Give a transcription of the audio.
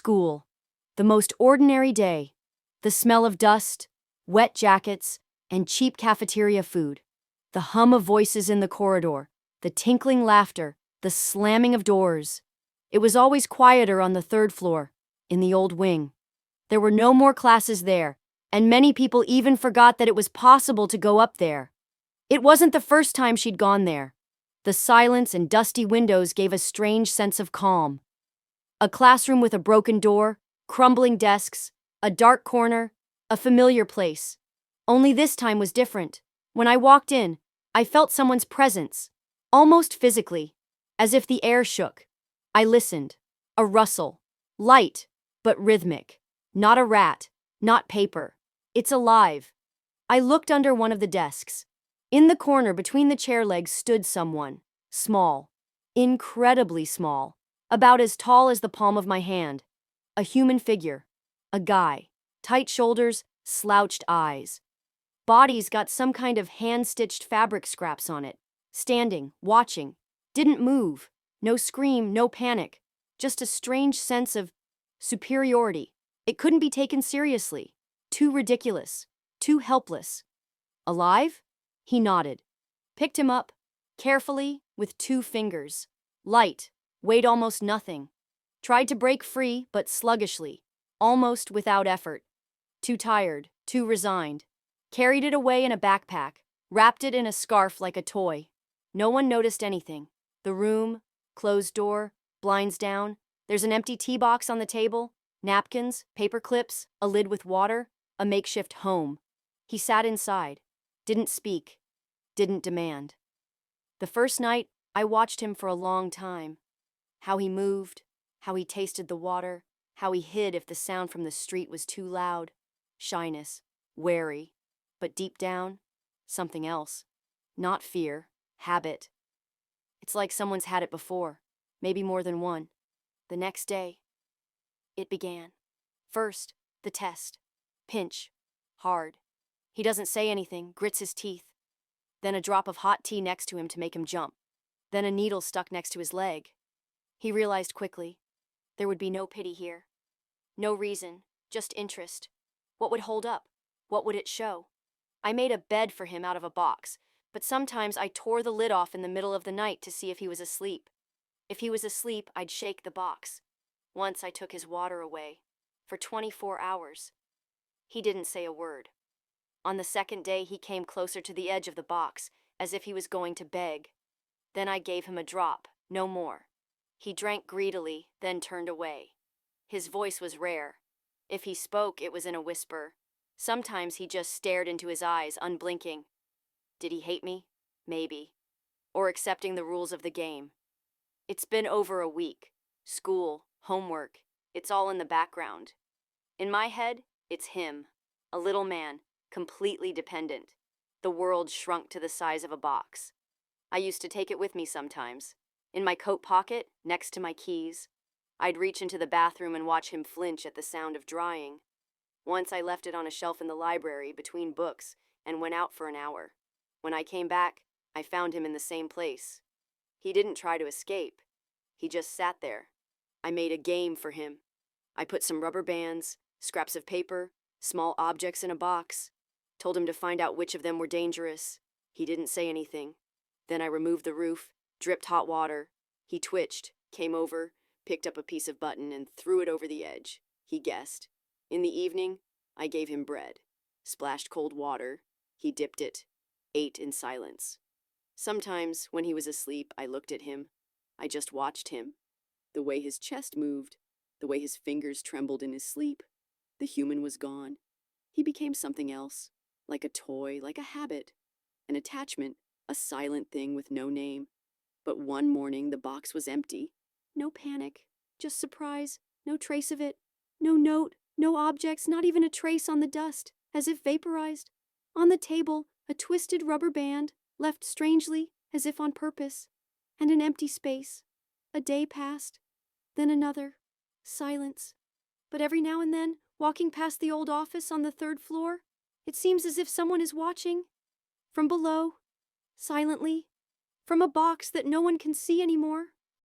School. The most ordinary day. The smell of dust, wet jackets, and cheap cafeteria food. The hum of voices in the corridor, the tinkling laughter, the slamming of doors. It was always quieter on the third floor, in the old wing. There were no more classes there, and many people even forgot that it was possible to go up there. It wasn't the first time she'd gone there. The silence and dusty windows gave a strange sense of calm. A classroom with a broken door, crumbling desks, a dark corner, a familiar place. Only this time was different. When I walked in, I felt someone's presence, almost physically, as if the air shook. I listened. A rustle. Light, but rhythmic. Not a rat, not paper. It's alive. I looked under one of the desks. In the corner between the chair legs stood someone. Small. Incredibly small. About as tall as the palm of my hand. A human figure. A guy. Tight shoulders, slouched eyes. Body's got some kind of hand-stitched fabric scraps on it. Standing, watching. Didn't move. No scream, no panic. Just a strange sense of superiority. It couldn't be taken seriously. Too ridiculous. Too helpless. Alive? He nodded. Picked him up. Carefully, with 2 fingers. Light. Weighed almost nothing. Tried to break free, but sluggishly. Almost without effort. Too tired. Too resigned. Carried it away in a backpack. Wrapped it in a scarf like a toy. No one noticed anything. The room, closed door, blinds down. There's an empty tea box on the table. Napkins, paper clips, a lid with water. A makeshift home. He sat inside. Didn't speak. Didn't demand. The first night, I watched him for a long time. How he moved, how he tasted the water, how he hid if the sound from the street was too loud. Shyness, wary, but deep down, something else. Not fear, habit. It's like someone's had it before, maybe more than one. The next day, it began. First, the test. Pinch. Hard. He doesn't say anything, grits his teeth. Then a drop of hot tea next to him to make him jump. Then a needle stuck next to his leg. He realized quickly. There would be no pity here. No reason, just interest. What would hold up? What would it show? I made a bed for him out of a box, but sometimes I tore the lid off in the middle of the night to see if he was asleep. If he was asleep, I'd shake the box. Once I took his water away. For 24 hours. He didn't say a word. On the second day, he came closer to the edge of the box, as if he was going to beg. Then I gave him a drop, no more. He drank greedily, then turned away. His voice was rare. If he spoke, it was in a whisper. Sometimes he just stared into his eyes, unblinking. Did he hate me? Maybe. Or accepting the rules of the game. It's been over a week. School, homework, it's all in the background. In my head, it's him. A little man, completely dependent. The world shrunk to the size of a box. I used to take it with me sometimes. In my coat pocket, next to my keys. I'd reach into the bathroom and watch him flinch at the sound of drying. Once I left it on a shelf in the library between books and went out for an hour. When I came back, I found him in the same place. He didn't try to escape. He just sat there. I made a game for him. I put some rubber bands, scraps of paper, small objects in a box. Told him to find out which of them were dangerous. He didn't say anything. Then I removed the roof, dripped hot water. He twitched, came over, picked up a piece of button and threw it over the edge. He guessed. In the evening, I gave him bread. Splashed cold water. He dipped it. Ate in silence. Sometimes, when he was asleep, I looked at him. I just watched him. The way his chest moved. The way his fingers trembled in his sleep. The human was gone. He became something else. Like a toy, like a habit. An attachment. A silent thing with no name. But one morning, the box was empty. No panic. Just surprise. No trace of it. No note. No objects. Not even a trace on the dust. As if vaporized. On the table, a twisted rubber band. Left strangely, as if on purpose. And an empty space. A day passed. Then another. Silence. But every now and then, walking past the old office on the 3rd floor, it seems as if someone is watching. From below. Silently. From a box that no one can see anymore.